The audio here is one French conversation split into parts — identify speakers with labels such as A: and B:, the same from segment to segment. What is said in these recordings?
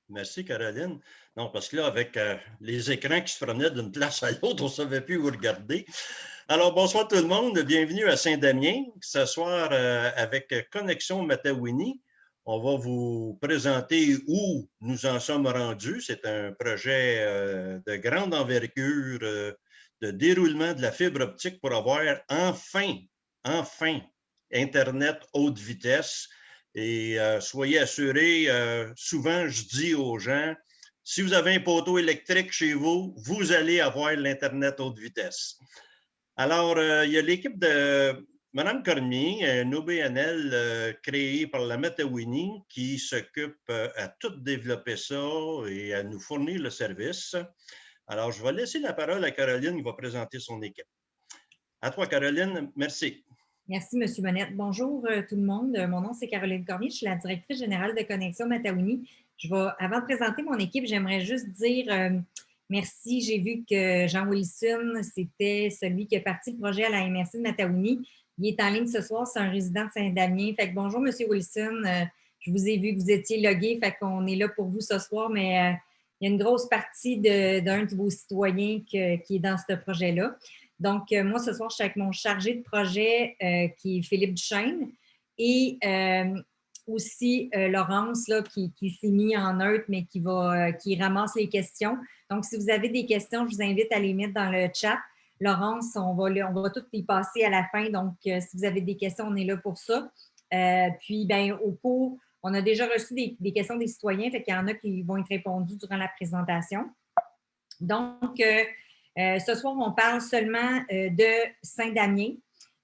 A: Merci, Caroline. Non, parce que là, avec les écrans qui se promenaient d'une place à l'autre, on ne savait plus où regarder. Alors, bonsoir tout le monde. Bienvenue à Saint-Damien. Ce soir, avec Connexion Matawini, on va vous présenter où nous en sommes rendus. C'est un projet de grande envergure de déroulement de la fibre optique pour avoir enfin, Internet haute vitesse. Et soyez assurés, souvent je dis aux gens, si vous avez un poteau électrique chez vous, vous allez avoir l'Internet haute vitesse. Alors, il y a l'équipe de Mme Cormier, un OBNL créé par la Matawini qui s'occupe à tout développer ça et à nous fournir le service. Alors, je vais laisser la parole à Caroline qui va présenter son équipe. À toi, Caroline. Merci.
B: Merci, M. Monette. Bonjour tout le monde. Mon nom, c'est Caroline Cormier. Je suis la directrice générale de Connexion Matawini. Avant de présenter mon équipe, j'aimerais juste dire merci. J'ai vu que Jean Wilson, c'était celui qui a parti le projet à la MRC de Matawini. Il est en ligne ce soir. C'est un résident de Saint-Damien. Fait que bonjour, M. Wilson. Je vous ai vu que vous étiez logué. Fait qu'on est là pour vous ce soir, mais il y a une grosse partie d'un de vos citoyens qui est dans ce projet-là. Donc, moi, ce soir, je suis avec mon chargé de projet qui est Philippe Duchesne et aussi Laurence là, qui s'est mis en neutre, mais qui ramasse les questions. Donc, si vous avez des questions, je vous invite à les mettre dans le chat. Laurence, on va toutes les passer à la fin. Donc, si vous avez des questions, on est là pour ça. Puis, bien, au cours, on a déjà reçu des questions des citoyens, fait qu'il y en a qui vont être répondues durant la présentation. Donc, ce soir, on parle seulement de Saint-Damien.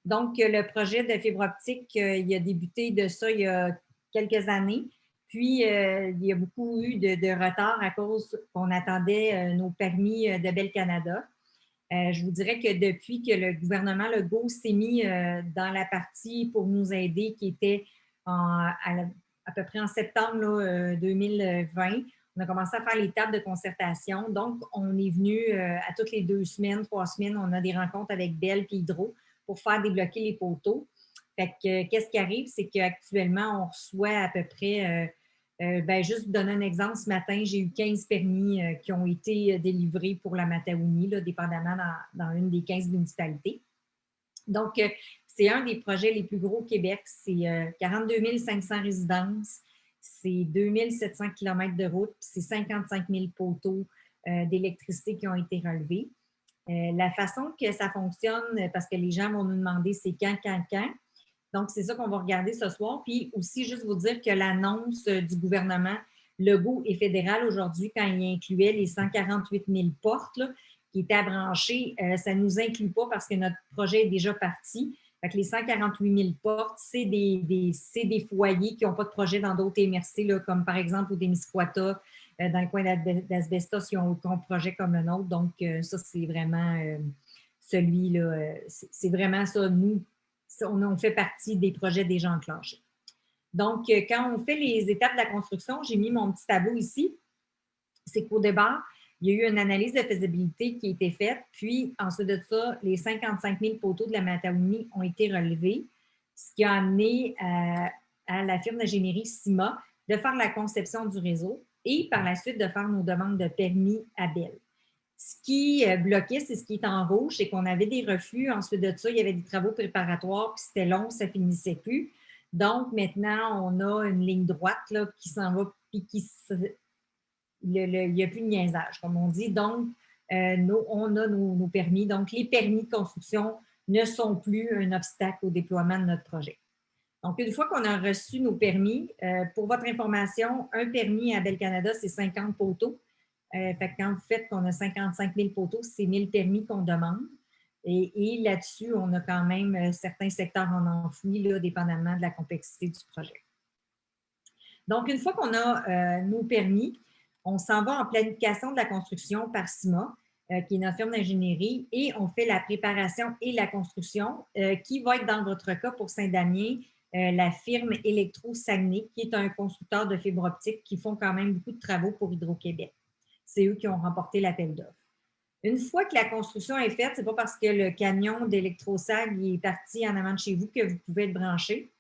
B: Donc, le projet de fibre optique, il a débuté de ça il y a quelques années. Puis, il y a beaucoup eu de retard à cause qu'on attendait nos permis de Bell Canada. Je vous dirais que depuis que le gouvernement Legault s'est mis dans la partie pour nous aider, qui était à peu près en septembre là, 2020, on a commencé à faire les tables de concertation. Donc, on est venu à toutes les 2 semaines, 3 semaines, on a des rencontres avec Bell et Hydro pour faire débloquer les poteaux. Fait que, qu'est-ce qui arrive, c'est qu'actuellement, on reçoit à peu près, juste pour donner un exemple, ce matin, j'ai eu 15 permis qui ont été délivrés pour la Matawini, là, dépendamment dans une des 15 municipalités. Donc, c'est un des projets les plus gros au Québec. C'est 42 500 résidences. C'est 2700 km de route, puis c'est 55 000 poteaux d'électricité qui ont été relevés. La façon que ça fonctionne, parce que les gens vont nous demander c'est quand. Donc, c'est ça qu'on va regarder ce soir. Puis aussi, juste vous dire que l'annonce du gouvernement Legault et fédéral aujourd'hui, quand il incluait les 148 000 portes là, qui étaient à brancher, ça ne nous inclut pas parce que notre projet est déjà parti. Fait que les 148 000 portes, c'est des foyers qui n'ont pas de projet dans d'autres MRC, là, comme par exemple au Témiscouata, dans le coin d'Asbestos, ils ont un projet comme le nôtre. Donc, ça, c'est vraiment celui-là. C'est vraiment ça. Nous, on fait partie des projets déjà enclenchés. Donc, quand on fait les étapes de la construction, j'ai mis mon petit tableau ici. C'est qu'au départ, il y a eu une analyse de faisabilité qui a été faite, puis ensuite de ça, les 55 000 poteaux de la Matawini ont été relevés, ce qui a amené à la firme d'ingénierie CIMA de faire la conception du réseau et par la suite de faire nos demandes de permis à Bell. Ce qui bloquait, c'est ce qui est en rouge, c'est qu'on avait des refus. Ensuite de ça, il y avait des travaux préparatoires, puis c'était long, ça ne finissait plus. Donc, maintenant, on a une ligne droite là, qui s'en va, puis il n'y a plus de niaisage, comme on dit. Donc, on a nos permis. Donc, les permis de construction ne sont plus un obstacle au déploiement de notre projet. Donc, une fois qu'on a reçu nos permis, pour votre information, un permis à Bell Canada, c'est 50 poteaux. Fait que quand vous faites qu'on a 55 000 poteaux, c'est 1000 permis qu'on demande. Et là-dessus, on a quand même certains secteurs en enfoui, là, dépendamment de la complexité du projet. Donc, une fois qu'on a nos permis, on s'en va en planification de la construction par CIMA, qui est notre firme d'ingénierie, et on fait la préparation et la construction, qui va être dans votre cas pour Saint-Damien, la firme Électro-Saguenay, qui est un constructeur de fibre optique qui font quand même beaucoup de travaux pour Hydro-Québec. C'est eux qui ont remporté l'appel d'offres. Une fois que la construction est faite, ce n'est pas parce que le camion d'Électrosag est parti en avant de chez vous que vous pouvez être branché.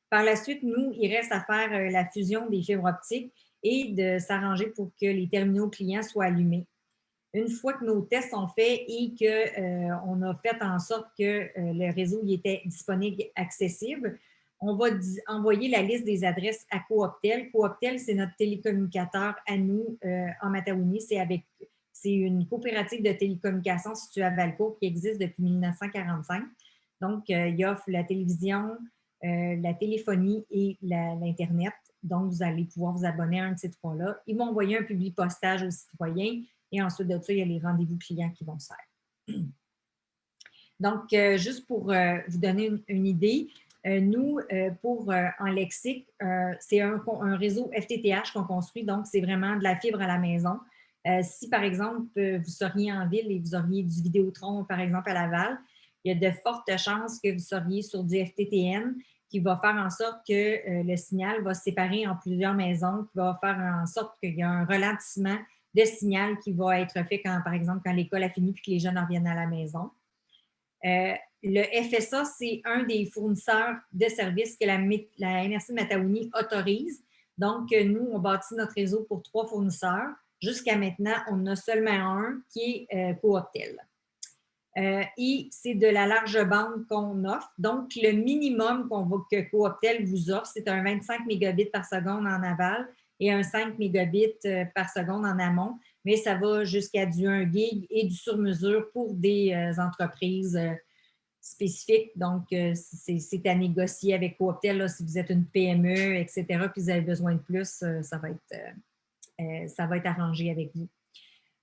B: Par la suite, nous, il reste à faire la fusion des fibres optiques et de s'arranger pour que les terminaux clients soient allumés. Une fois que nos tests sont faits et qu'on a fait en sorte que le réseau y était disponible, accessible, on va envoyer la liste des adresses à Cooptel. Cooptel, c'est notre télécommunicateur à nous en Matawini. C'est une coopérative de télécommunications située à Valcourt qui existe depuis 1945. Donc, il offre la télévision, la téléphonie et l'Internet. Donc, vous allez pouvoir vous abonner à un de ces trois-là. Ils vont envoyer un public postage aux citoyens et ensuite de ça, il y a les rendez-vous clients qui vont se faire. Donc, juste pour vous donner une idée, nous, en lexique, c'est un réseau FTTH qu'on construit, donc c'est vraiment de la fibre à la maison. Si, par exemple, vous seriez en ville et vous auriez du Vidéotron, par exemple, à Laval, il y a de fortes chances que vous seriez sur du FTTN qui va faire en sorte que le signal va se séparer en plusieurs maisons, qui va faire en sorte qu'il y a un ralentissement de signal qui va être fait quand, par exemple, quand l'école a fini et que les jeunes reviennent à la maison. Le FSA, c'est un des fournisseurs de services que la MRC de Matawini autorise. Donc, nous, on bâtit notre réseau pour 3 fournisseurs. Jusqu'à maintenant, on en a seulement un qui est Cooptel. Et c'est de la large bande qu'on offre. Donc, le minimum que Cooptel vous offre, c'est un 25 mégabits par seconde en aval et un 5 mégabits par seconde en amont, mais ça va jusqu'à du 1 gig et du sur-mesure pour des entreprises spécifiques. Donc, c'est à négocier avec Cooptel là, si vous êtes une PME, etc., puis vous avez besoin de plus, ça va être arrangé avec vous.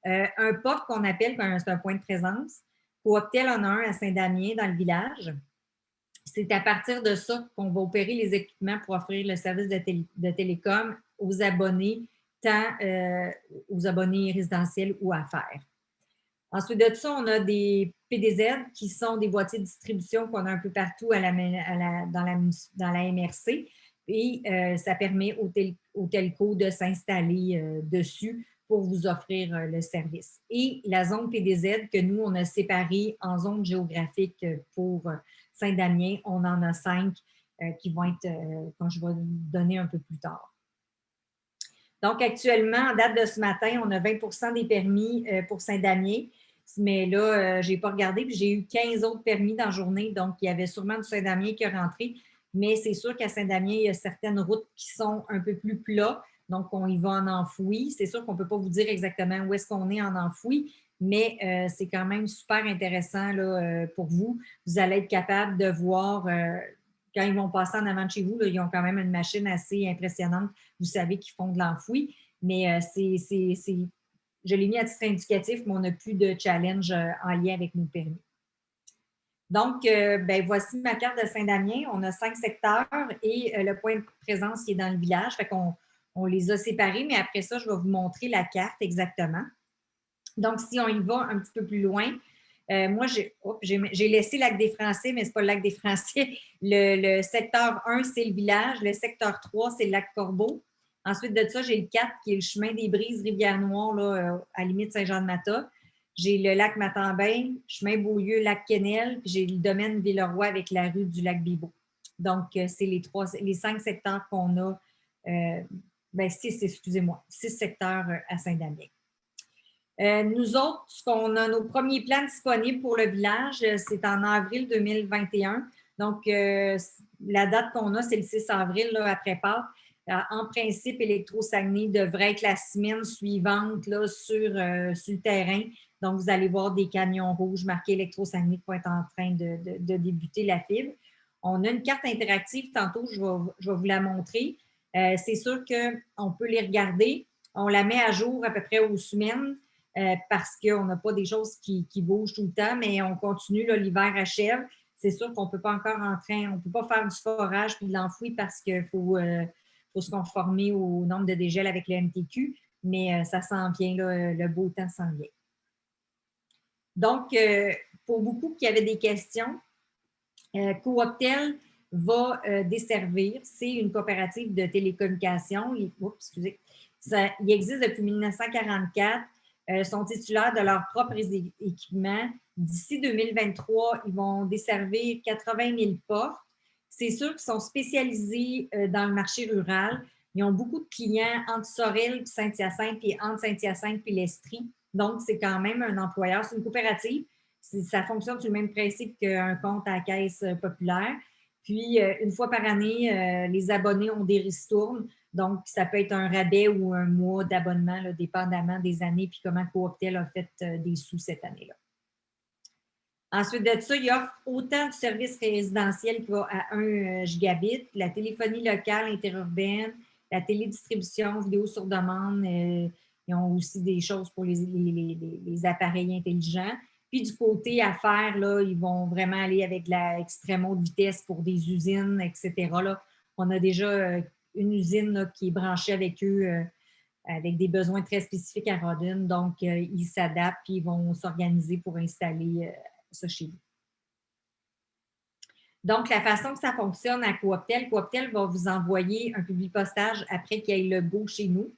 B: Un POP qu'on appelle, c'est un point de présence. Cooptel en a un à Saint-Damien, dans le village. C'est à partir de ça qu'on va opérer les équipements pour offrir le service de télécom aux abonnés, tant aux abonnés résidentiels ou affaires. Ensuite de ça, on a des PDZ qui sont des boîtiers de distribution qu'on a un peu partout dans la MRC. Et ça permet aux telcos de s'installer dessus pour vous offrir le service. Et la zone PDZ que nous, on a séparée en zone géographique pour Saint-Damien, on en a 5 qui vont être, quand je vais donner un peu plus tard. Donc, actuellement, en date de ce matin, on a 20 des permis pour Saint-Damien. Mais là, je n'ai pas regardé, puis j'ai eu 15 autres permis dans la journée. Donc, il y avait sûrement du Saint-Damien qui est rentré. Mais c'est sûr qu'à Saint-Damien, il y a certaines routes qui sont un peu plus plats. Donc, on y va en enfoui. C'est sûr qu'on ne peut pas vous dire exactement où est-ce qu'on est en enfoui, mais c'est quand même super intéressant là, pour vous. Vous allez être capable de voir, quand ils vont passer en avant de chez vous, là, ils ont quand même une machine assez impressionnante. Vous savez qu'ils font de l'enfoui, mais je l'ai mis à titre indicatif, mais on n'a plus de challenge en lien avec nos permis. Donc, voici ma carte de Saint-Damien. On a 5 secteurs et le point de présence qui est dans le village. Fait qu'on les a séparés, mais après ça, je vais vous montrer la carte exactement. Donc, si on y va un petit peu plus loin, moi, j'ai laissé le Lac des Français, mais ce n'est pas le Lac des Français. Le secteur 1, c'est le village. Le secteur 3, c'est le lac Corbeau. Ensuite de ça, j'ai le 4 qui est le chemin des Brises, Rivière-Noire, là, à la limite Saint-Jean-de-Mata. J'ai le lac Matambin, chemin Beaulieu, lac Quesnel, puis j'ai le domaine Villeroy avec la rue du lac Bibeau. Donc, c'est les 5 secteurs qu'on a. 6 secteurs à Saint-Damien. Nous autres, on a nos premiers plans disponibles pour le village, c'est en avril 2021. Donc, la date qu'on a, c'est le 6 avril, là, après Pâques. En principe, Électro-Saguenay devrait être la semaine suivante là, sur le terrain. Donc, vous allez voir des camions rouges marqués Électro-Saguenay qui vont être en train de débuter la fibre. On a une carte interactive, tantôt, je vais vous la montrer. C'est sûr qu'on peut les regarder. On la met à jour à peu près aux semaines. Parce qu'on n'a pas des choses qui bougent tout le temps, mais on continue, l'hiver achève. C'est sûr qu'on ne peut pas encore on ne peut pas faire du forage puis de l'enfouir parce qu'il faut se conformer au nombre de dégel avec le MTQ, mais ça s'en vient, là, le beau temps s'en vient. Donc, pour beaucoup qui avaient des questions, Cooptel va desservir, c'est une coopérative de télécommunications. Il existe depuis 1944. Sont titulaires de leur propre équipement. D'ici 2023, ils vont desservir 80 000 portes. C'est sûr qu'ils sont spécialisés dans le marché rural. Ils ont beaucoup de clients entre Sorel et Saint-Hyacinthe, puis entre Saint-Hyacinthe et l'Estrie. Donc, c'est quand même un employeur. C'est une coopérative. Ça fonctionne sur le même principe qu'un compte à la caisse populaire. Puis, une fois par année, les abonnés ont des ristournes. Donc, ça peut être un rabais ou un mois d'abonnement, là, dépendamment des années, puis comment Cooptel a fait des sous cette année-là. Ensuite de ça, il offre autant de services résidentiels qui va à 1 gigabit, la téléphonie locale interurbaine, la télédistribution, vidéo sur demande. Ils ont aussi des choses pour les appareils intelligents. Puis du côté affaires, là, ils vont vraiment aller avec la extrême haute vitesse pour des usines, etc. Là, on a déjà une usine là, qui est branchée avec eux avec des besoins très spécifiques à Rodin. Donc, ils s'adaptent et ils vont s'organiser pour installer ça chez vous. Donc, la façon que ça fonctionne à Cooptel va vous envoyer un publipostage après qu'il y ait le go chez nous.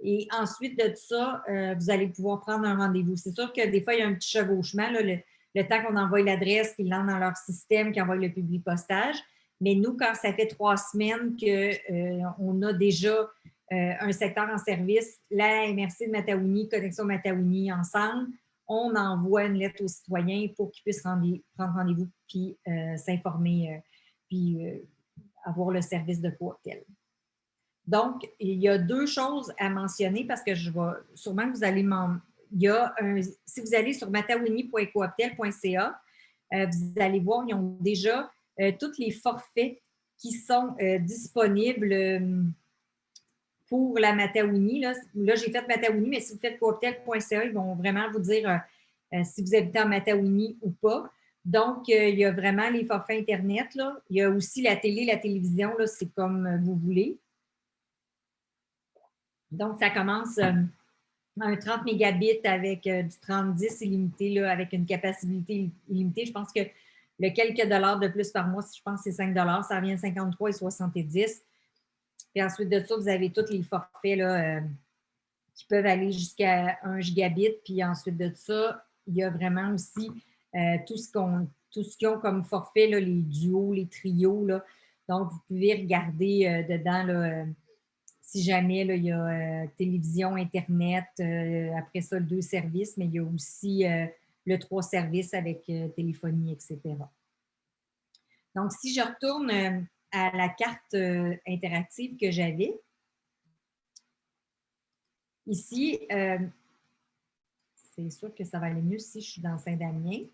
B: Et ensuite de ça, vous allez pouvoir prendre un rendez-vous. C'est sûr que des fois, il y a un petit chevauchement, là, le temps qu'on envoie l'adresse, qu'ils l'envoient dans leur système, qu'ils envoient le publipostage. Mais nous, quand ça fait 3 semaines qu'on a déjà un secteur en service, la MRC de Mataouni, Connexion Mataouni ensemble, on envoie une lettre aux citoyens pour qu'ils puissent prendre rendez-vous puis s'informer puis avoir le service de Cooptel. Donc, il y a 2 choses à mentionner parce que sûrement que vous allez si vous allez sur mataouni.cooptel.ca, vous allez voir, ils ont déjà tous les forfaits qui sont disponibles pour la Mataouni. Là, j'ai fait Mataouni, mais si vous faites cooptel.ca, ils vont vraiment vous dire si vous habitez en Mataouni ou pas. Donc, il y a vraiment les forfaits Internet. Là. Il y a aussi la télévision, là, c'est comme vous voulez. Donc, ça commence un 30 mégabits avec du 30-10 illimité, là, avec une capacité illimitée. Je pense que le quelques dollars de plus par mois, je pense que c'est 5 ça revient à 53,70. Puis ensuite de ça, vous avez tous les forfaits là, qui peuvent aller jusqu'à 1 gigabit. Puis ensuite de ça, il y a vraiment aussi tout ce qu'ils ont comme forfait, là, les duos, les trios. Là. Donc, vous pouvez regarder dedans là, si jamais là, il y a télévision, Internet, après ça, 2 services, mais il y a aussi le 3 services avec téléphonie, etc. Donc, si je retourne à la carte interactive que j'avais, ici, c'est sûr que ça va aller mieux si je suis dans Saint-Damien.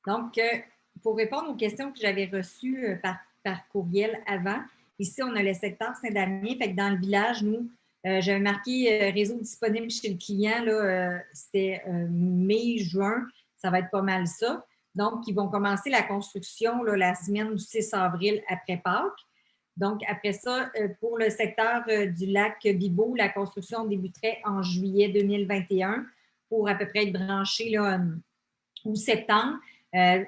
B: Donc, pour répondre aux questions que j'avais reçues par courriel avant, ici, on a le secteur Saint-Damien. Fait que dans le village, nous, j'avais marqué réseau disponible chez le client. C'était mai, juin. Ça va être pas mal ça. Donc, ils vont commencer la construction là, la semaine du 6 avril après Pâques. Donc, après ça, pour le secteur du lac Bibeau, la construction débuterait en juillet 2021 pour à peu près être branché là, ou septembre.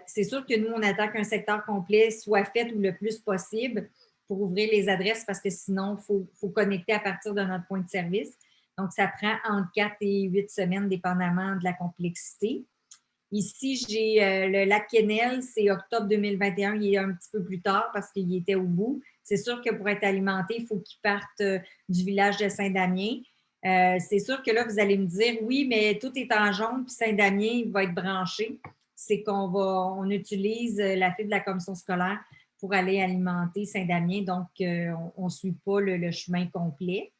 B: C'est sûr que nous, on attend qu'un secteur complet soit fait ou le plus possible pour ouvrir les adresses parce que sinon, il faut connecter à partir de notre point de service. Donc, ça prend entre 4 et 8 semaines, dépendamment de la complexité. Ici, j'ai le lac Quesnel, c'est octobre 2021, il est un petit peu plus tard parce qu'il était au bout. C'est sûr que pour être alimenté, il faut qu'il parte du village de Saint-Damien. C'est sûr que là, vous allez me dire, oui, mais tout est en jaune, puis Saint-Damien va être branché. C'est qu'on utilise la fibre de la commission scolaire pour aller alimenter Saint-Damien, donc on ne suit pas le chemin complet.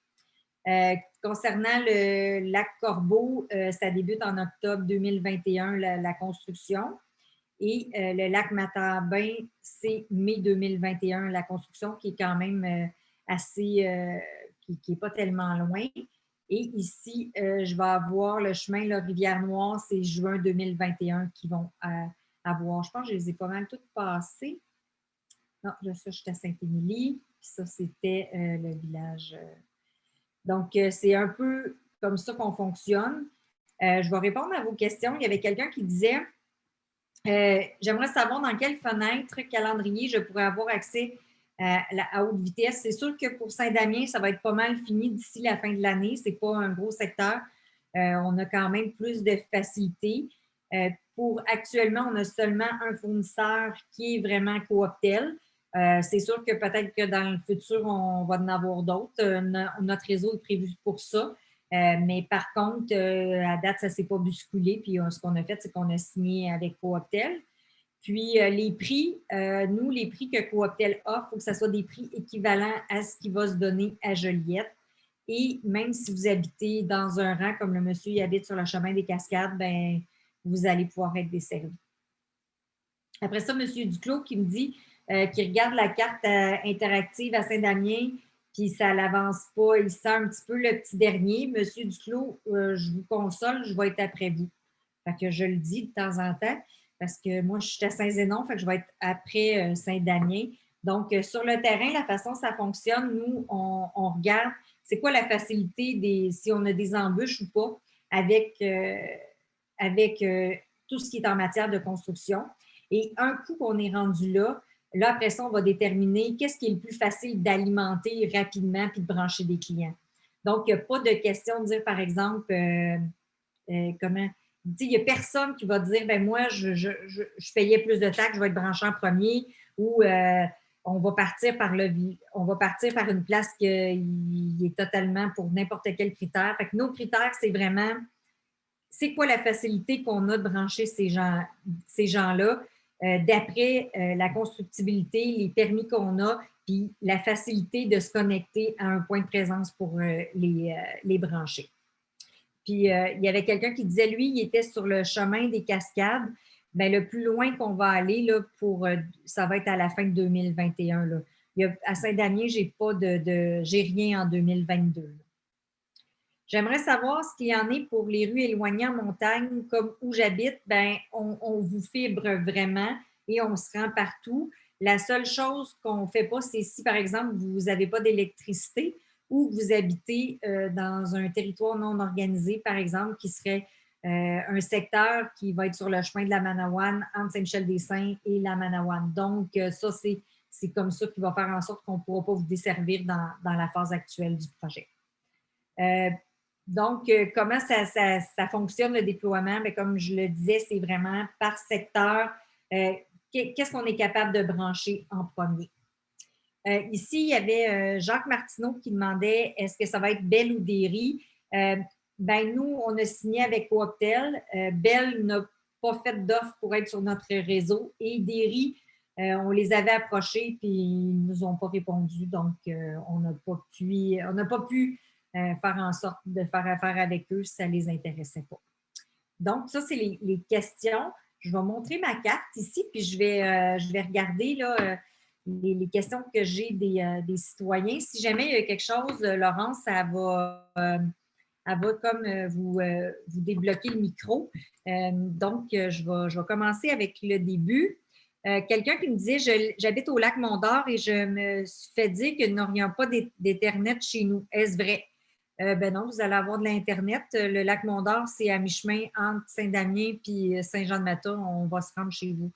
B: Concernant le lac Corbeau, ça débute en octobre 2021, la construction. Et le lac Matabin, c'est mai 2021, la construction qui est quand même assez, qui n'est pas tellement loin. Et ici, je vais avoir le chemin la Rivière-Noire, c'est juin 2021 qui vont avoir. Je pense que je les ai pas mal toutes passées. Non, là, ça, j'étais à Saint-Émilie. Puis ça, c'était le village. Donc, c'est un peu comme ça qu'on fonctionne. Je vais répondre à vos questions. Il y avait quelqu'un qui disait j'aimerais savoir dans quelle fenêtre calendrier je pourrais avoir accès à haute vitesse. C'est sûr que pour Saint-Damien, ça va être pas mal fini d'ici la fin de l'année. Ce n'est pas un gros secteur. on a quand même plus de facilité. Actuellement, on a seulement un fournisseur qui est vraiment Cooptel. C'est sûr que peut-être que dans le futur, on va en avoir d'autres. Notre réseau est prévu pour ça. Mais par contre, à date, ça ne s'est pas bousculé. Puis ce qu'on a fait, c'est qu'on a signé avec Cooptel. Puis les prix, nous, les prix que Cooptel offre, il faut que ce soit des prix équivalents à ce qui va se donner à Joliette. Et même si vous habitez dans un rang, comme le monsieur y habite sur le chemin des Cascades, ben, vous allez pouvoir être desservi. Après ça, M. Duclos qui me dit qu'il regarde la carte interactive à Saint-Damien, puis ça l'avance pas. Il sent un petit peu le petit dernier. M. Duclos, je vous console, je vais être après vous. Fait que je le dis de temps en temps, parce que moi, je suis à Saint-Zénon, fait que je vais être après Saint-Damien. Donc, sur le terrain, la façon dont ça fonctionne, nous, on regarde c'est quoi la facilité si on a des embûches ou pas avec tout ce qui est en matière de construction. Et un coup qu'on est rendu là, après ça, on va déterminer qu'est-ce qui est le plus facile d'alimenter rapidement puis de brancher des clients. Donc, il n'y a pas de question de dire, par exemple, comment. Il n'y a personne qui va dire, ben moi, je payais plus de taxes, je vais être branché en premier, ou on va partir par une place qui est totalement pour n'importe quel critère. Fait que nos critères, c'est vraiment, c'est quoi la facilité qu'on a de brancher ces gens-là d'après la constructibilité, les permis qu'on a, puis la facilité de se connecter à un point de présence pour les brancher. Puis, il y avait quelqu'un qui disait, lui, il était sur le chemin des Cascades. Bien, le plus loin qu'on va aller, là, ça va être à la fin de 2021. Là. À Saint-Damien, j'ai rien en 2022. Là. J'aimerais savoir ce qu'il y en est pour les rues éloignées en montagne, comme où j'habite. Bien, on vous fibre vraiment et on se rend partout. La seule chose qu'on ne fait pas, c'est si, par exemple, vous n'avez pas d'électricité, ou vous habitez dans un territoire non organisé, par exemple, qui serait un secteur qui va être sur le chemin de la Manawane, entre Saint-Michel-des-Saints et la Manawane. Donc, ça, c'est comme ça qui va faire en sorte qu'on ne pourra pas vous desservir dans la phase actuelle du projet. Donc, comment ça fonctionne le déploiement? Bien, comme je le disais, c'est vraiment par secteur. Qu'est-ce qu'on est capable de brancher en premier? Ici, il y avait Jacques Martineau qui demandait est-ce que ça va être Bell ou Derry? Ben, nous, on a signé avec Cooptel. Bell n'a pas fait d'offre pour être sur notre réseau et Derry, on les avait approchés puis ils ne nous ont pas répondu. Donc, on n'a pas pu faire en sorte de faire affaire avec eux si ça ne les intéressait pas. Donc, ça, c'est les questions. Je vais montrer ma carte ici puis je vais regarder là, les questions que j'ai des citoyens. Si jamais il y a quelque chose, Laurence, elle va comme vous débloquer le micro. Donc, je vais commencer avec le début. Quelqu'un qui me disait j'habite au lac Mont-d'Or et je me suis fait dire que nous n'aurions pas d'Internet chez nous. Est-ce vrai? Ben non, vous allez avoir de l'Internet. Le lac Mont-d'Or, c'est à mi-chemin entre Saint-Damien et Saint-Jean-de-Mata. On va se rendre chez vous,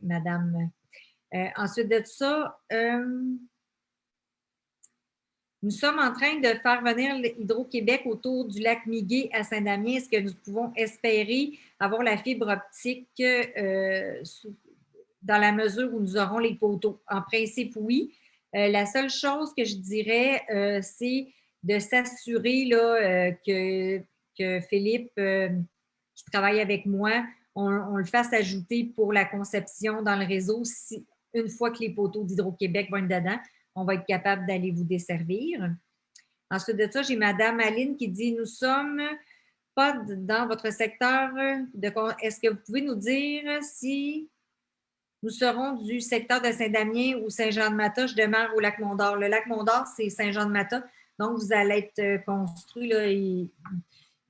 B: madame. Ensuite de ça, nous sommes en train de faire venir Hydro-Québec autour du lac Miguet à Saint-Damien. Est-ce que nous pouvons espérer avoir la fibre optique dans la mesure où nous aurons les poteaux? En principe, oui. La seule chose que je dirais, c'est de s'assurer là, que Philippe, qui travaille avec moi, on le fasse ajouter pour la conception dans le réseau. Une fois que les poteaux d'Hydro-Québec vont être dedans, on va être capable d'aller vous desservir. Ensuite de ça, j'ai Mme Aline qui dit « Nous sommes pas dans votre secteur. Est-ce que vous pouvez nous dire si nous serons du secteur de Saint-Damien ou Saint-Jean-de-Mata? Je demeure au lac Mont-d'Or. Le lac Mont-d'Or, c'est Saint-Jean-de-Mata. Donc, vous allez être construit. Là,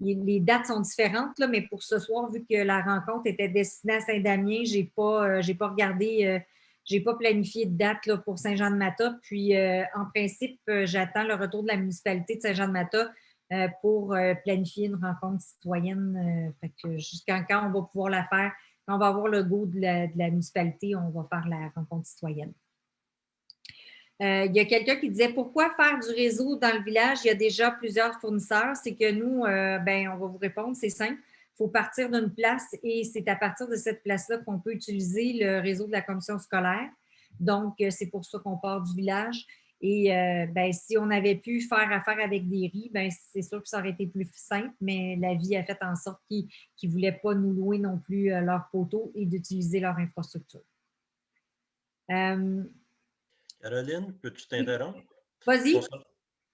B: les dates sont différentes, là, mais pour ce soir, vu que la rencontre était destinée à Saint-Damien, je n'ai pas regardé, je n'ai pas planifié de date là, pour Saint-Jean-de-Mata. Puis, en principe, j'attends le retour de la municipalité de Saint-Jean-de-Mata pour planifier une rencontre citoyenne. Fait que jusqu'à quand on va pouvoir la faire, quand on va avoir le go de la municipalité, on va faire la rencontre citoyenne. Il y a quelqu'un qui disait pourquoi faire du réseau dans le village? Il y a déjà plusieurs fournisseurs. C'est que nous, on va vous répondre, c'est simple. Il faut partir d'une place et c'est à partir de cette place-là qu'on peut utiliser le réseau de la commission scolaire. Donc, c'est pour ça qu'on part du village. Et si on avait pu faire affaire avec des riz, c'est sûr que ça aurait été plus simple, mais la vie a fait en sorte qu'ils ne voulaient pas nous louer non plus leurs poteaux et d'utiliser leur infrastructure.
A: Caroline, peux-tu t'interrompre?
B: Vas-y.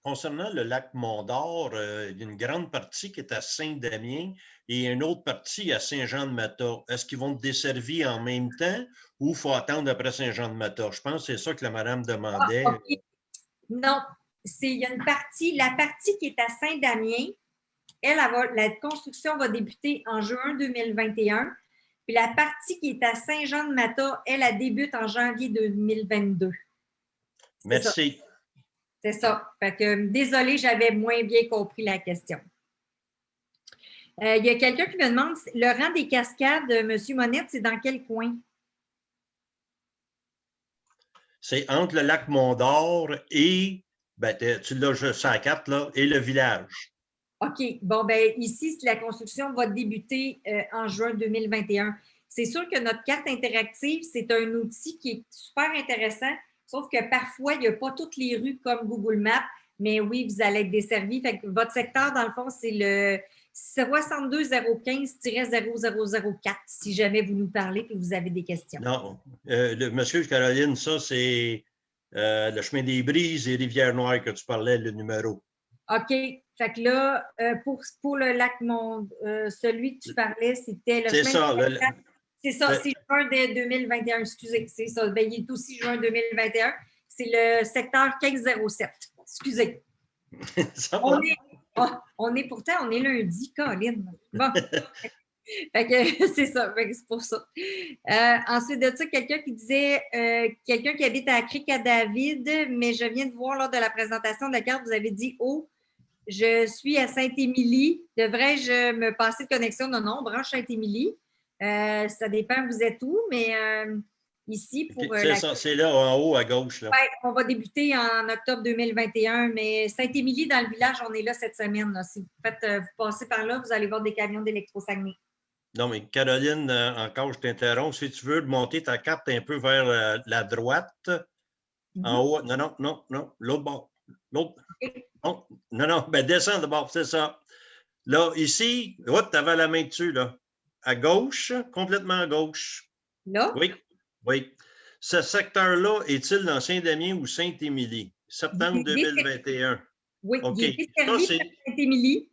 A: Concernant le lac Mont-d'Or, il y a une grande partie qui est à Saint-Damien et une autre partie à Saint-Jean-de-Mata. Est-ce qu'ils vont te desservir en même temps ou il faut attendre après Saint-Jean-de-Mata? Je pense que c'est ça que la madame demandait.
B: Okay. Non, il y a la partie qui est à Saint-Damien, la construction va débuter en juin 2021. Puis la partie qui est à Saint-Jean-de-Mata, elle débute en janvier 2022.
A: Merci.
B: C'est ça. Fait que, désolée, j'avais moins bien compris la question. Il y a quelqu'un qui me demande, le rang des cascades, M. Monette, c'est dans quel coin?
A: C'est entre le lac Mont-d'Or et, tu l'as juste à la carte, là, et le village.
B: OK. Bon, ici, la construction va débuter en juin 2021. C'est sûr que notre carte interactive, c'est un outil qui est super intéressant, sauf que parfois, il n'y a pas toutes les rues comme Google Maps, mais oui, vous allez être desservi. Fait que votre secteur, dans le fond, c'est le 62015-0004, si jamais vous nous parlez et vous avez des questions.
A: Non, monsieur Caroline, ça, c'est le chemin des Brises et Rivière-Noire que tu parlais, le numéro.
B: OK. Fait que là, pour le lac Mont, celui que tu parlais, c'était le chemin des Brises. C'est ça, c'est juin 2021, excusez, c'est ça. Il est aussi juin 2021. C'est le secteur 1507. Excusez.
A: Ça va.
B: On est pourtant, on est lundi, Colin. Bon. Fait que c'est ça, c'est pour ça. Ensuite de ça, quelqu'un qui disait, quelqu'un qui habite à Cric-à-David, mais je viens de voir lors de la présentation de la carte, vous avez dit, oh, je suis à Sainte-Émilie. Devrais-je me passer de connexion? Non, non, branche Sainte-Émilie. Ça dépend, vous êtes où, mais ici, pour.
A: C'est ça, c'est là, en haut, à gauche. Là.
B: Ouais, on va débuter en octobre 2021, mais Sainte-Émilie, dans le village, on est là cette semaine. Là. Si vous passez par là, vous allez voir des camions d'Électro-Saguenay.
A: Non, mais Caroline, encore, je t'interromps. Si tu veux monter ta carte un peu vers la droite, en haut, non, l'autre bord. L'autre. Okay. Non, descends de bord, c'est ça. Là, ici, tu avais la main dessus, là. À gauche, complètement à gauche.
B: Là?
A: Oui. Ce secteur-là est-il dans Saint-Damien ou Sainte-Émilie? Septembre 2021.
B: Oui, okay. Il est desservi à Sainte-Émilie.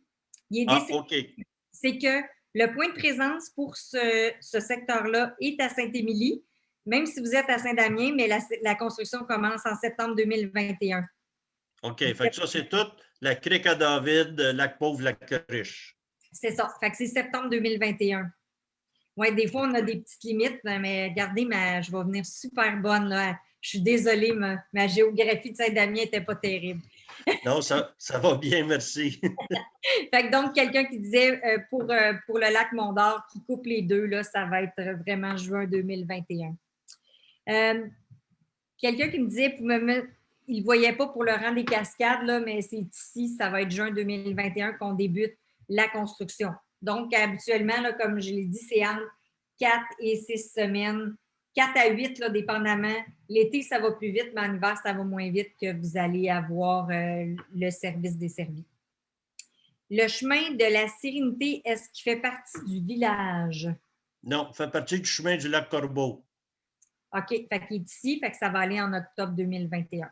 B: Il est desservi.
A: OK.
B: C'est que le point de présence pour ce secteur-là est à Sainte-Émilie, même si vous êtes à Saint-Damien, mais la construction commence en septembre 2021.
A: OK. Fait que ça, c'est tout la Cric-à-David, Lac-Pauvre, Lac-Riche.
B: C'est ça. Fait que c'est septembre 2021. Oui, des fois, on a des petites limites, mais regardez, je vais venir super bonne. Là. Je suis désolée, ma géographie de Saint-Damien n'était pas terrible.
A: Non, ça va bien, merci.
B: Fait que donc, quelqu'un qui disait pour le lac Mont-d'Or, qui coupe les deux, là, ça va être vraiment juin 2021. Quelqu'un qui me disait, il ne voyait pas pour le rang des cascades, là, mais c'est ici, ça va être juin 2021 qu'on débute la construction. Donc, habituellement, là, comme je l'ai dit, c'est entre 4 et 6 semaines, 4 à 8, là, dépendamment. L'été, ça va plus vite, mais en hiver, ça va moins vite que vous allez avoir le service desservi. Le chemin de la Sérénité, est-ce qu'il fait partie du village?
A: Non, il fait partie du chemin du lac Corbeau.
B: OK, fait qu'il est ici, fait que ça va aller en octobre 2021.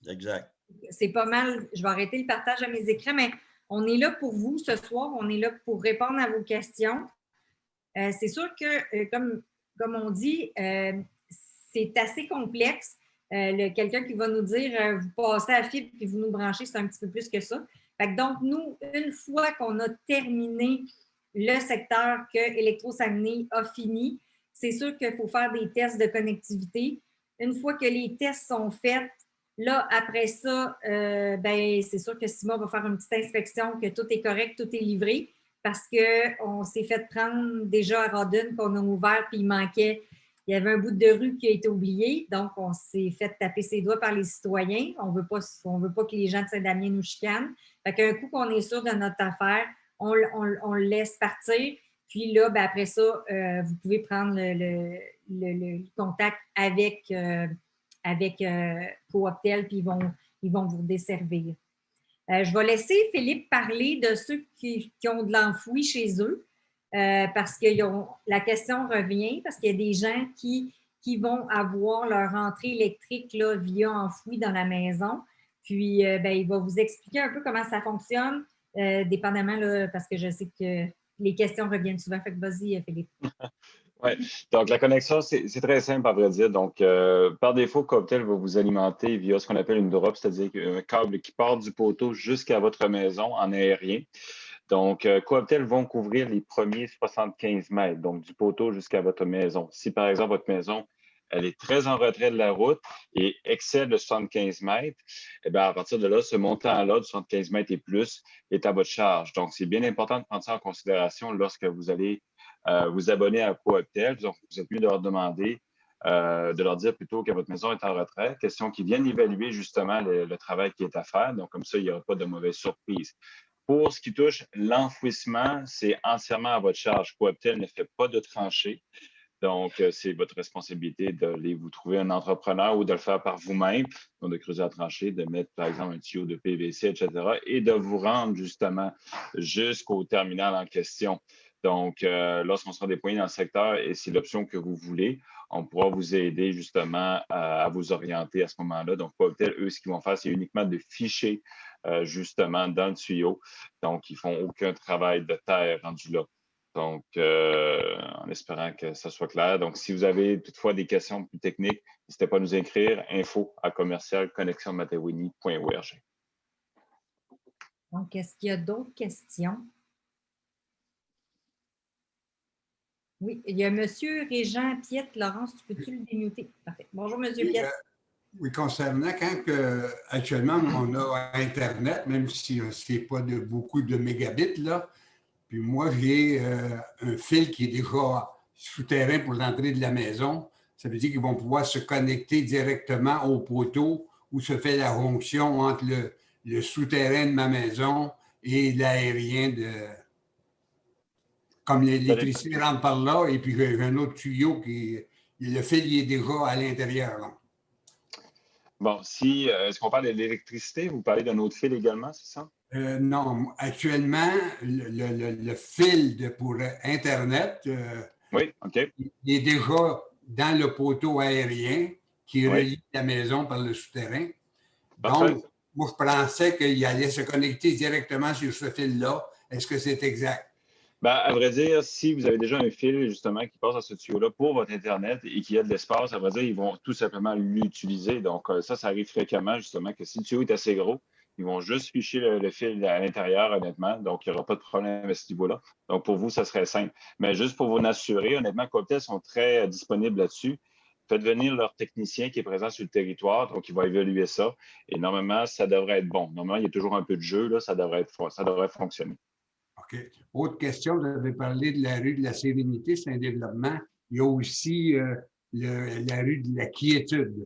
A: Exact. C'est
B: pas mal. Je vais arrêter le partage à mes écrans, mais on est là pour vous ce soir. On est là pour répondre à vos questions. C'est sûr que, comme on dit, c'est assez complexe. Quelqu'un qui va nous dire vous passez à fibre puis vous nous branchez, c'est un petit peu plus que ça. Fait que donc, nous, une fois qu'on a terminé le secteur que Électro-Saguenay a fini, c'est sûr qu'il faut faire des tests de connectivité. Une fois que les tests sont faits, là, après ça, c'est sûr que Simon va faire une petite inspection, que tout est correct, tout est livré, parce qu'on s'est fait prendre déjà à Rodden qu'on a ouvert, puis il manquait il y avait un bout de rue qui a été oublié, donc on s'est fait taper ses doigts par les citoyens. On veut pas que les gens de Saint-Damien nous chicanent. Fait qu'un coup qu'on est sûr de notre affaire, on le laisse partir. Puis là, ben après ça, vous pouvez prendre le contact avec Cooptel, puis ils vont vous desservir. Je vais laisser Philippe parler de ceux qui ont de l'enfoui chez eux, parce que la question revient, parce qu'il y a des gens qui vont avoir leur entrée électrique là, via enfoui dans la maison. Puis, ben, il va vous expliquer un peu comment ça fonctionne, dépendamment, là, parce que je sais que les questions reviennent souvent. Fait que vas-y, Philippe.
C: Oui, donc la connexion, c'est très simple à vrai dire. Donc, par défaut, Cooptel va vous alimenter via ce qu'on appelle une drop, c'est-à-dire un câble qui part du poteau jusqu'à votre maison en aérien. Donc, Cooptel vont couvrir les premiers 75 mètres, donc du poteau jusqu'à votre maison. Si, par exemple, votre maison, elle est très en retrait de la route et excède le 75 mètres, eh bien, à partir de là, ce montant-là de 75 mètres et plus est à votre charge. Donc, c'est bien important de prendre ça en considération lorsque vous allez vous abonner à Cooptel. Donc, vous êtes mieux de leur demander, de leur dire plutôt que votre maison est en retrait. Question qu'ils viennent évaluer justement le travail qui est à faire. Donc, comme ça, il n'y aura pas de mauvaise surprise. Pour ce qui touche l'enfouissement, c'est entièrement à votre charge. Cooptel ne fait pas de tranchée. Donc, c'est votre responsabilité d'aller vous trouver un entrepreneur ou de le faire par vous-même, donc de creuser la tranchée, de mettre, par exemple, un tuyau de PVC, etc., et de vous rendre justement jusqu'au terminal en question. Donc, lorsqu'on sera déployé dans le secteur et c'est l'option que vous voulez, on pourra vous aider justement à vous orienter à ce moment-là. Donc, Cooptel, eux, ce qu'ils vont faire, c'est uniquement de ficher justement dans le tuyau. Donc, ils ne font aucun travail de terre rendu là. Donc, en espérant que ça soit clair. Donc, si vous avez toutefois des questions plus techniques, n'hésitez pas à nous écrire info@commercialconnexionmatawini.org.
B: Donc, est-ce qu'il y a d'autres questions? Oui, il y a M. Régent Piette. Laurence, tu peux-tu le démuter? Parfait. Bonjour, M. Piette.
D: Oui, concernant actuellement, on a Internet, même si ce n'est pas beaucoup de mégabits, là. Puis moi, j'ai un fil qui est déjà souterrain pour l'entrée de la maison. Ça veut dire qu'ils vont pouvoir se connecter directement au poteau où se fait la jonction entre le souterrain de ma maison et l'aérien comme l'électricité rentre par là, et puis j'ai un autre tuyau le fil il est déjà à l'intérieur. Là.
C: Bon, est-ce qu'on parle de l'électricité? Vous parlez d'un autre fil également, c'est ça?
D: Non, actuellement, le fil pour Internet,
C: oui, OK.
D: Il est déjà dans le poteau aérien qui relie la maison par le souterrain.
C: Parfait.
D: Donc, moi, je pensais qu'il allait se connecter directement sur ce fil-là. Est-ce que c'est exact?
C: Bien, à vrai dire, si vous avez déjà un fil justement qui passe à ce tuyau-là pour votre Internet et qu'il y a de l'espace, à vrai dire, ils vont tout simplement l'utiliser. Donc, ça arrive fréquemment justement que si le tuyau est assez gros, ils vont juste ficher le fil à l'intérieur, honnêtement. Donc, il n'y aura pas de problème à ce niveau-là. Donc, pour vous, ça serait simple. Mais juste pour vous assurer, honnêtement, Cooptel sont très disponibles là-dessus. Faites venir leur technicien qui est présent sur le territoire, donc il va évaluer ça. Et normalement, ça devrait être bon. Normalement, il y a toujours un peu de jeu, là, ça devrait fonctionner.
D: OK. Autre question, vous avez parlé de la rue de la Sérénité, c'est un développement. Il y a aussi la rue de la Quiétude.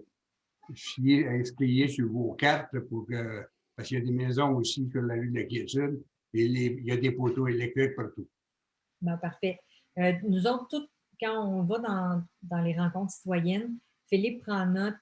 D: Inscrivez sur vos cartes parce qu'il y a des maisons aussi sur la rue de la Quiétude et il y a des poteaux électriques partout.
B: Ben, parfait. Nous autres, quand on va dans les rencontres citoyennes, Philippe prend note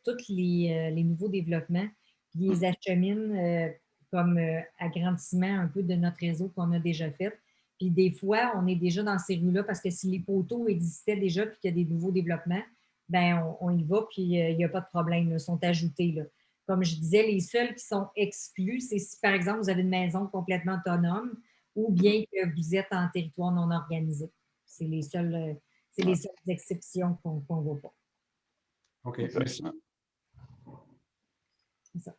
B: tous les nouveaux développements, puis les achemine comme agrandissement un peu de notre réseau qu'on a déjà fait. Puis des fois, on est déjà dans ces rues-là parce que si les poteaux existaient déjà puis qu'il y a des nouveaux développements, ben on y va puis il n'y a pas de problème, ils sont ajoutés. Là. Comme je disais, les seuls qui sont exclus, c'est si par exemple vous avez une maison complètement autonome ou bien que vous êtes en territoire non organisé. C'est les seules exceptions qu'on ne voit pas.
D: OK, merci.
B: C'est ça.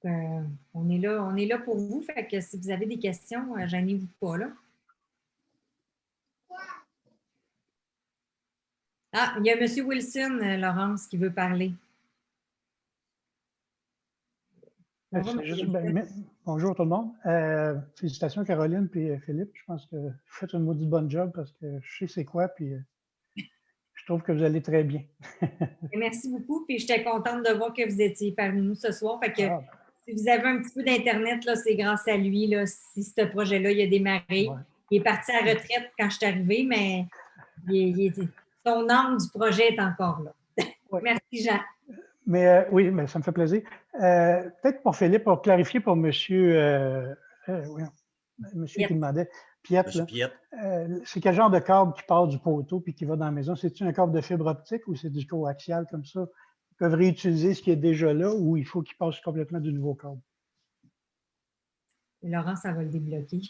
B: Donc, on est là pour vous. Fait que si vous avez des questions, gênez-vous pas là. Ah, il y a M. Wilson, Laurence, qui veut parler.
E: Bonjour, bonjour tout le monde. Félicitations Caroline et Philippe. Je pense que vous faites une maudite bonne job parce que je sais c'est quoi. Puis Je trouve que vous allez très bien.
B: Merci beaucoup. Puis j'étais contente de voir que vous étiez parmi nous ce soir. Fait que si vous avez un petit peu d'Internet, là, c'est grâce à lui. Là, si ce projet-là, il a démarré.
E: Ouais.
B: Il est parti à la retraite quand je suis arrivée, mais son âme du projet est encore là.
E: Ouais.
B: Merci, Jean.
E: Mais oui, mais ça me fait plaisir. Peut-être pour Philippe, pour clarifier pour monsieur qui demandait, Piette,
A: Monsieur Piette.
E: c'est quel genre de câble qui part du poteau puis qui va dans la maison? C'est-tu un câble de fibre optique ou c'est du coaxial comme ça? Ils peuvent réutiliser ce qui est déjà là ou il faut qu'ils passent complètement du nouveau câble?
B: Laurent, ça va le débloquer.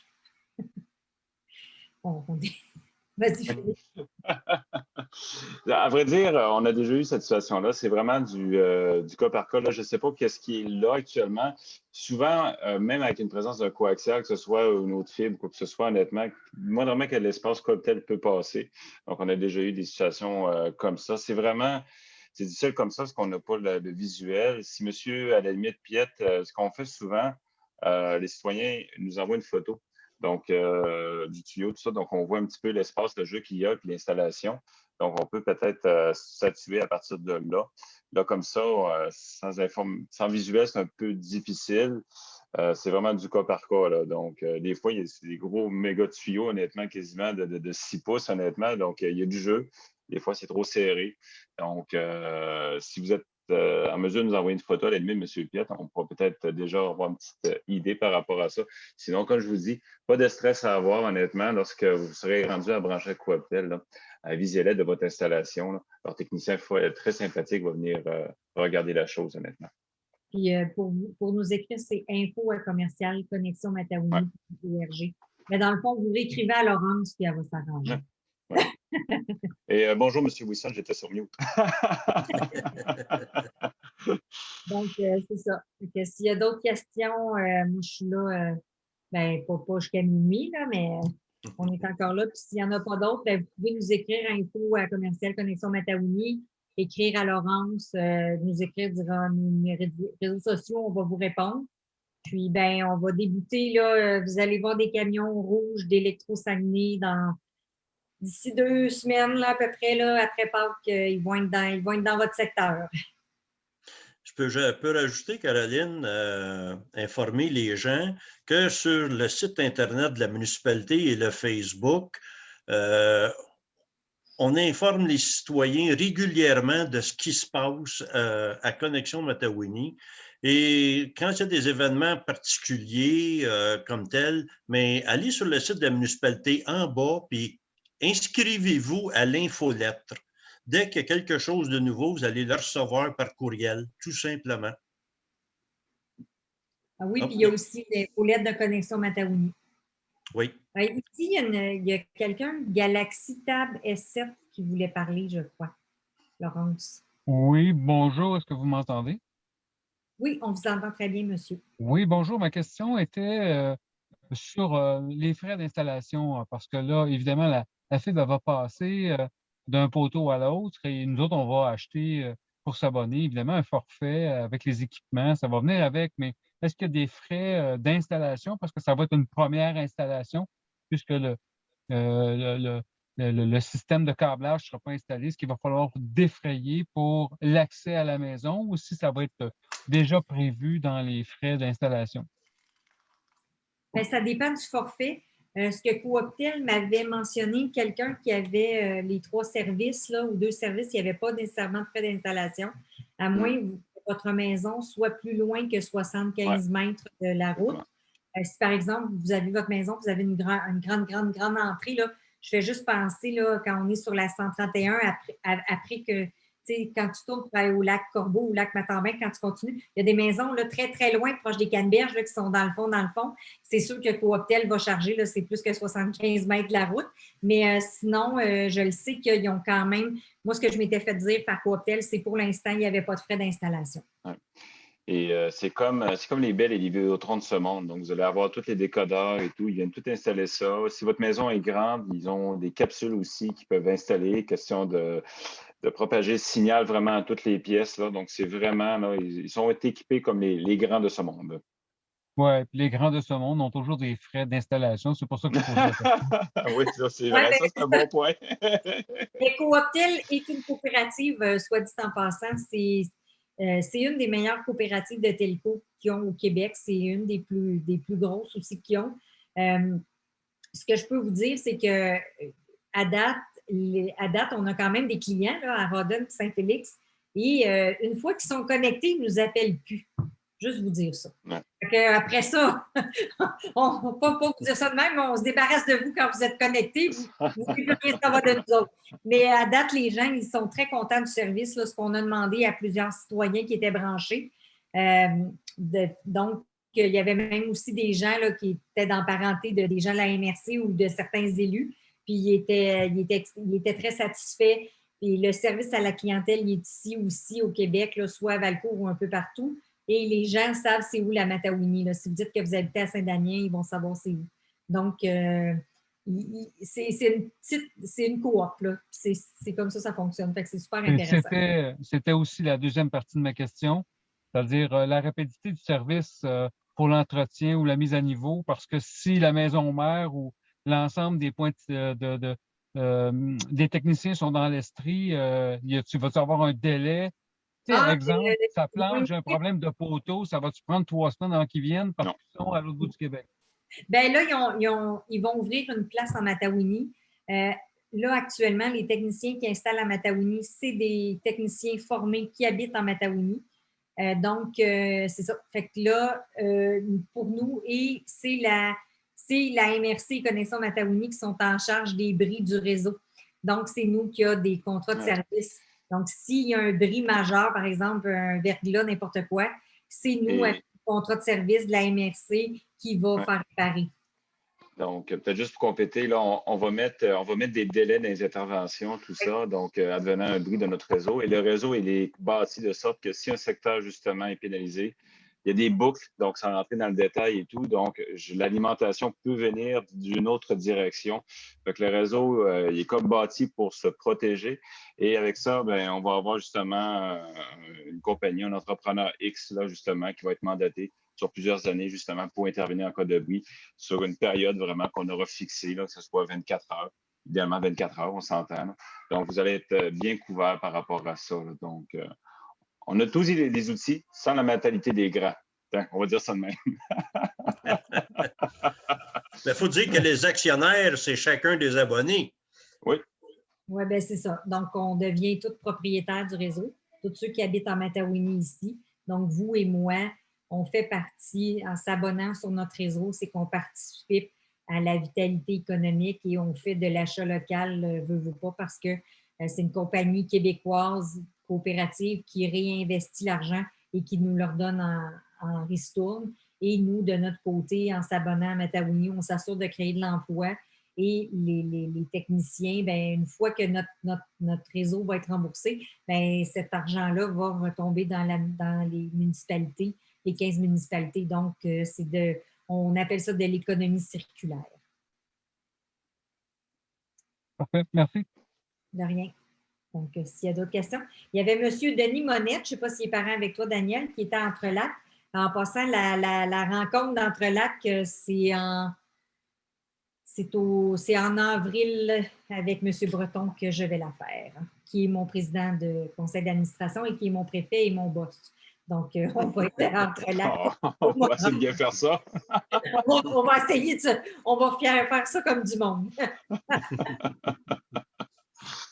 B: Vas-y, Philippe.
C: À vrai dire, on a déjà eu cette situation-là. C'est vraiment du cas par cas. Là, je ne sais pas qu'est-ce qui est là actuellement. Souvent, même avec une présence d'un coaxial, que ce soit une autre fibre, quoi que ce soit, honnêtement, moindrement que l'espace cocktail peut passer. Donc, on a déjà eu des situations comme ça. C'est difficile comme ça parce qu'on n'a pas le visuel. Si monsieur, à la limite, Piette, ce qu'on fait souvent, les citoyens nous envoient une photo. Donc, du tuyau, tout ça. Donc, on voit un petit peu l'espace, le jeu qu'il y a, puis l'installation. Donc, on peut peut-être s'activer à partir de là. Là, comme ça, sans visuel, c'est un peu difficile. C'est vraiment du cas par cas, là. Donc, des fois, c'est des gros méga tuyaux, honnêtement, quasiment de 6 pouces, honnêtement. Donc, il y a du jeu. Des fois, c'est trop serré. Donc, si vous êtes en mesure de nous envoyer une photo à la limite, M. Piette, on pourra peut-être déjà avoir une petite idée par rapport à ça. Sinon, comme je vous dis, pas de stress à avoir, honnêtement, lorsque vous serez rendu à brancher à Cooptel, à visuel de votre installation. Là. Leur technicien très sympathique va venir regarder la chose, honnêtement.
B: Puis pour nous écrire, c'est info@commercial connexion Mataouni.org. Mais dans le fond, vous l'écrivez à Laurence, puis elle va s'arranger.
C: Ouais. Et bonjour, M. Wilson, j'étais sur mute.
B: Donc, c'est ça. S'il y a d'autres questions, moi, je suis là, pas jusqu'à minuit, là, mais on est encore là. Puis s'il n'y en a pas d'autres, vous pouvez nous écrire info@commercial connexion Mataouni, écrire à Laurence, nous écrire durant nos réseaux sociaux, on va vous répondre. Puis, on va débuter, là, vous allez voir des camions rouges d'électro-Saguenay d'ici 2 semaines, là, à peu près, là, après Pâques, ils vont être dans votre secteur.
A: Je peux rajouter, Caroline, informer les gens que sur le site Internet de la municipalité et le Facebook, on informe les citoyens régulièrement de ce qui se passe à Connexion Mataouni. Et quand il y a des événements particuliers comme tels, mais allez sur le site de la municipalité en bas, puis inscrivez-vous à l'infolettre. Dès qu'il y a quelque chose de nouveau, vous allez le recevoir par courriel, tout simplement.
B: Ah oui, puis il y a aussi l'infolette de Connexion Mataouni.
A: Oui.
B: Ici, il y a quelqu'un, Galaxy Tab S7, qui voulait parler, je crois. Laurence.
F: Oui, bonjour, est-ce que vous m'entendez?
B: Oui, on vous entend très bien, monsieur.
F: Oui, bonjour. Ma question était sur les frais d'installation, parce que là, évidemment, la fibre va passer d'un poteau à l'autre et nous autres, on va acheter pour s'abonner, évidemment, un forfait avec les équipements. Ça va venir avec, mais est-ce qu'il y a des frais d'installation? Parce que ça va être une première installation, puisque le système de câblage ne sera pas installé, ce qu'il va falloir défrayer pour l'accès à la maison, ou si ça va être déjà prévu dans les frais d'installation?
B: Ça dépend du forfait. Ce que Cooptel m'avait mentionné, quelqu'un qui avait les 3 services là, ou 2 services, il n'y avait pas nécessairement de frais d'installation, à moins que votre maison soit plus loin que 75 mètres de la route. Si par exemple, vous avez votre maison, vous avez une grande entrée, là, je fais juste penser là, quand on est sur la 131, après que quand tu tournes pour aller au lac Corbeau, au lac Matambin, quand tu continues, il y a des maisons là, très, très loin, proches des Canneberges, là, qui sont dans le fond. C'est sûr que Cooptel va charger, là, c'est plus que 75 mètres de la route. Mais sinon, je le sais qu'ils ont quand même... Moi, ce que je m'étais fait dire par Cooptel, c'est pour l'instant, il n'y avait pas de frais d'installation.
C: Ouais. Et c'est comme les Bell et les Vidéotron de ce monde. Donc, vous allez avoir tous les décodeurs et tout. Ils viennent tout installer ça. Si votre maison est grande, ils ont des capsules aussi qu'ils peuvent installer. Question de propager le signal vraiment à toutes les pièces. Là. Donc, c'est vraiment, là, ils sont équipés comme les grands de ce monde.
F: Oui, puis les grands de ce monde ont toujours des frais d'installation. C'est pour ça que je pose la question.
C: Oui, ça, c'est
B: Ouais,
C: vrai.
B: ben,
C: Ça, c'est un bon point.
B: mais Cooptel est une coopérative, soit dit en passant, c'est une des meilleures coopératives de telco qu'ils ont au Québec. C'est une des plus grosses aussi qu'ils ont. Ce que je peux vous dire, c'est que à date, on a quand même des clients là, à Rodden et Saint-Félix. Et une fois qu'ils sont connectés, ils ne nous appellent plus. Juste vous dire ça.
C: Ouais.
B: Après ça, on ne va pas vous dire ça de même, mais on se débarrasse de vous quand vous êtes connectés. Vous ne voulez plus rien savoir de nous autres. Mais à date, les gens, ils sont très contents du service, là, ce qu'on a demandé à plusieurs citoyens qui étaient branchés. Donc, il y avait même aussi des gens là, qui étaient dans parenté des gens de la MRC ou de certains élus. Puis, ils étaient très satisfaits. Et le service à la clientèle, il est ici aussi au Québec, là, soit à Valcourt ou un peu partout. Et les gens savent c'est où la Matawini. Là. Si vous dites que vous habitez à Saint-Damien, ils vont savoir c'est où. Donc, c'est une coop. C'est comme ça fonctionne. Fait que c'est super intéressant.
F: C'était aussi la deuxième partie de ma question, c'est-à-dire la rapidité du service pour l'entretien ou la mise à niveau, parce que si la maison mère ou l'ensemble des points des techniciens sont dans l'estrie, tu vas avoir un délai. Exemple, ça plante, j'ai un problème de poteau, ça va-tu prendre 3 semaines avant qu'ils viennent parce qu'ils sont à l'autre bout du Québec?
B: Bien là, ils vont ouvrir une place en Matawini. Là, actuellement, les techniciens qui installent à Matawini, c'est des techniciens formés qui habitent en Matawini. Donc, c'est ça. Fait que là, pour nous, et c'est la MRC Connexion Matawini qui sont en charge des bris du réseau. Donc, c'est nous qui avons des contrats de service. Donc, s'il y a un bris majeur, par exemple, un verglas, n'importe quoi, c'est nous, avec le contrat de service de la MRC, qui va faire réparer.
C: Donc, peut-être juste pour compléter, là, on va mettre des délais dans les interventions, tout ça, donc advenant un bris de notre réseau. Et le réseau, il est bâti de sorte que si un secteur, justement, est pénalisé, il y a des boucles, donc sans rentrer dans le détail et tout. Donc, l'alimentation peut venir d'une autre direction. Donc, le réseau, il est comme bâti pour se protéger. Et avec ça, ben, on va avoir justement une compagnie, un entrepreneur X, là, justement, qui va être mandaté sur plusieurs années, justement, pour intervenir en cas de bris sur une période vraiment qu'on aura fixée, là, que ce soit 24 heures. Idéalement, 24 heures, on s'entend. Là. Donc, vous allez être bien couvert par rapport à ça. Là. Donc, on a tous les outils sans la mentalité des grands. On va dire ça de même.
A: Il faut dire que les actionnaires, c'est chacun des abonnés.
C: Oui.
B: Oui, bien, c'est ça. Donc, on devient tous propriétaires du réseau, tous ceux qui habitent en Matawini ici. Donc, vous et moi, on fait partie, en s'abonnant sur notre réseau, c'est qu'on participe à la vitalité économique et on fait de l'achat local, veut pas, parce que c'est une compagnie québécoise coopérative qui réinvestit l'argent et qui nous le redonne en ristourne. Et nous, de notre côté, en s'abonnant à Matawini, on s'assure de créer de l'emploi. Et les techniciens, bien, une fois que notre réseau va être remboursé, bien, cet argent-là va retomber dans les municipalités, les 15 municipalités. Donc, on appelle ça de l'économie circulaire.
F: Parfait, merci.
B: De rien. Donc, s'il y a d'autres questions. Il y avait M. Denis Monette, je ne sais pas s'il est parent avec toi, Daniel, qui était à Entrelacs. En passant, la rencontre d'Entrelacs, c'est en avril avec M. Breton que je vais la faire, qui est mon président de conseil d'administration et qui est mon préfet et mon boss. Donc, on va être Entrelacs.
C: On va essayer de bien faire ça.
B: on va essayer on va faire ça comme du monde.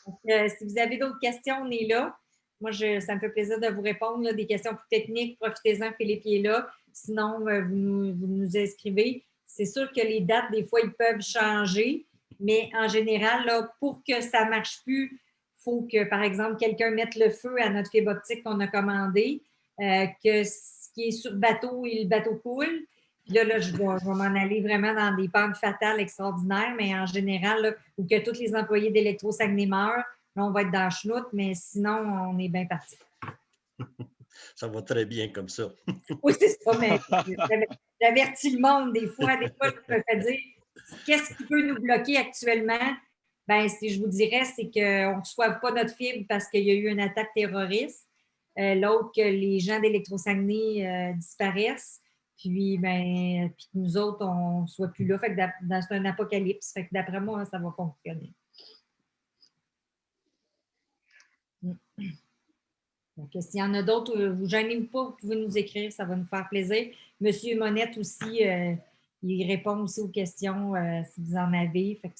B: Donc, si vous avez d'autres questions, on est là. Moi, ça me fait plaisir de vous répondre. Là, des questions plus techniques, profitez-en, Philippe est là. Sinon, vous nous inscrivez. C'est sûr que les dates, des fois, ils peuvent changer, mais en général, là, pour que ça ne marche plus, il faut que, par exemple, quelqu'un mette le feu à notre fibre optique qu'on a commandée, que ce qui est sur bateau et le bateau coule. Puis là, je vais m'en aller vraiment dans des pentes fatales extraordinaires, mais en général, là, ou que tous les employés d'Électro-Saguenay meurent, là, on va être dans la chenoute, mais sinon, on est bien parti.
A: Ça va très bien comme ça.
B: Oui, c'est ça, mais j'avertis le monde des fois. Des fois, je me fais dire qu'est-ce qui peut nous bloquer actuellement? Bien, si je vous dirais, c'est qu'on ne reçoive pas notre fibre parce qu'il y a eu une attaque terroriste. L'autre, que les gens d'Électro-Saguenay disparaissent. Puis, puis que nous autres, on ne soit plus là. Fait que c'est un apocalypse. Fait que d'après moi, ça va fonctionner. Donc, s'il y en a d'autres, vous gênez-vous pas, vous pouvez nous écrire, ça va nous faire plaisir. Monsieur Monette aussi, il répond aussi aux questions si vous en avez. Fait que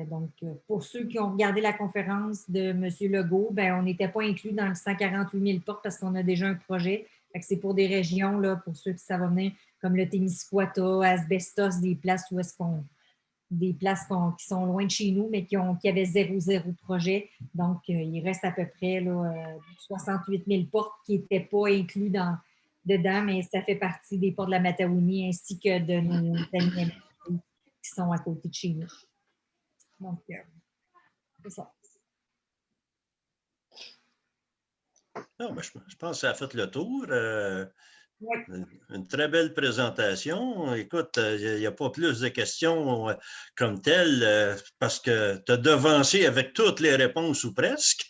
B: donc, pour ceux qui ont regardé la conférence de M. Legault, on n'était pas inclus dans le 148 000 portes parce qu'on a déjà un projet. Fait que c'est pour des régions, là, pour ceux qui savent venir, comme le Témiscouata, Asbestos, des places où est-ce qu'on qui sont loin de chez nous, mais qui avaient 0 projet. Donc, il reste à peu près là, 68 000 portes qui n'étaient pas inclus dedans, mais ça fait partie des portes de la Matawini ainsi que de nos amis qui sont à côté de chez nous. Donc, c'est ça.
A: Non, je pense que ça a fait le tour.
B: Oui.
A: Une très belle présentation. Écoute, il n'y a pas plus de questions comme telles parce que tu as devancé avec toutes les réponses ou presque.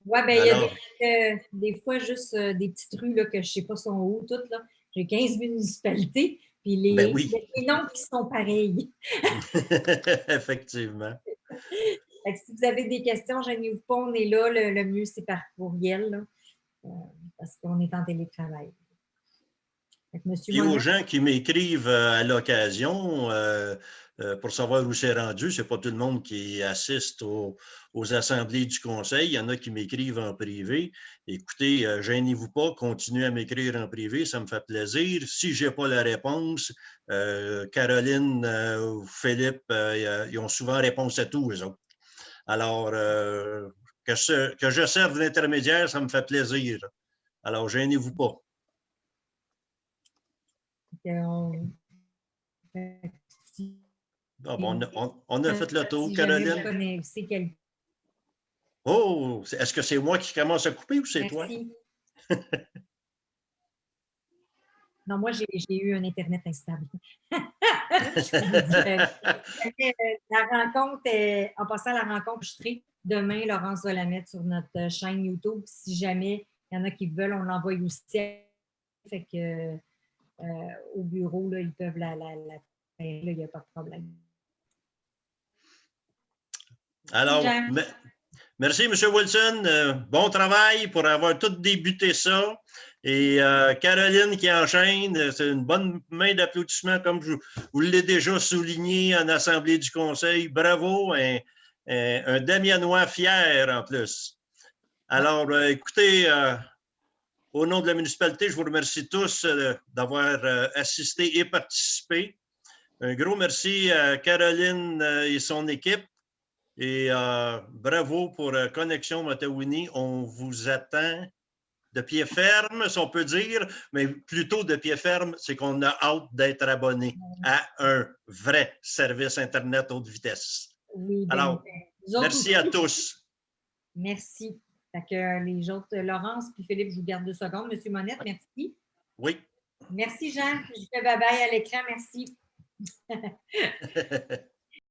B: Oui, il y a des fois juste des petites rues là, que je ne sais pas sont où toutes. Là. J'ai 15 municipalités, puis les noms qui sont pareils.
A: Effectivement.
B: Fait que si vous avez des questions, gênez-vous pas, on est là. Le mieux, c'est par courriel, là, parce qu'on est en télétravail.
A: Puis aux gens qui m'écrivent à l'occasion pour savoir où c'est rendu, ce n'est pas tout le monde qui assiste aux assemblées du conseil. Il y en a qui m'écrivent en privé. Écoutez, gênez-vous pas, continuez à m'écrire en privé, ça me fait plaisir. Si je n'ai pas la réponse, Caroline ou Philippe, ils ont souvent réponse à tout, eux autres. Alors, que je serve d'intermédiaire, ça me fait plaisir. Alors, gênez-vous pas. On a fait le tour,
B: si
A: Caroline. Oh, est-ce que c'est moi qui commence à couper ou c'est toi?
B: Non, moi, j'ai eu un Internet instable. La rencontre, en passant à la rencontre, demain, Laurence va la mettre sur notre chaîne YouTube. Si jamais il y en a qui veulent, on l'envoie aussi. Fait que au bureau, là, ils peuvent la faire, il n'y a pas de problème.
A: Alors, merci, M. Wilson. Bon travail pour avoir tout débuté ça. Et Caroline qui enchaîne, c'est une bonne main d'applaudissement, comme vous l'avez déjà souligné en Assemblée du Conseil. Bravo, un Damianois fier en plus. Alors, écoutez, au nom de la municipalité, je vous remercie tous d'avoir assisté et participé. Un gros merci à Caroline et son équipe. Et bravo pour Connexion Matawini. On vous attend de pied ferme, si on peut dire, mais plutôt de pied ferme, c'est qu'on a hâte d'être abonné à un vrai service Internet haute vitesse.
B: Oui,
A: alors, merci à tous.
B: Merci. Fait que les autres, Laurence puis Philippe, je vous garde 2 secondes. Monsieur Monette, merci.
A: Oui.
B: Merci, Jean. Je fais bye-bye à l'écran. Merci.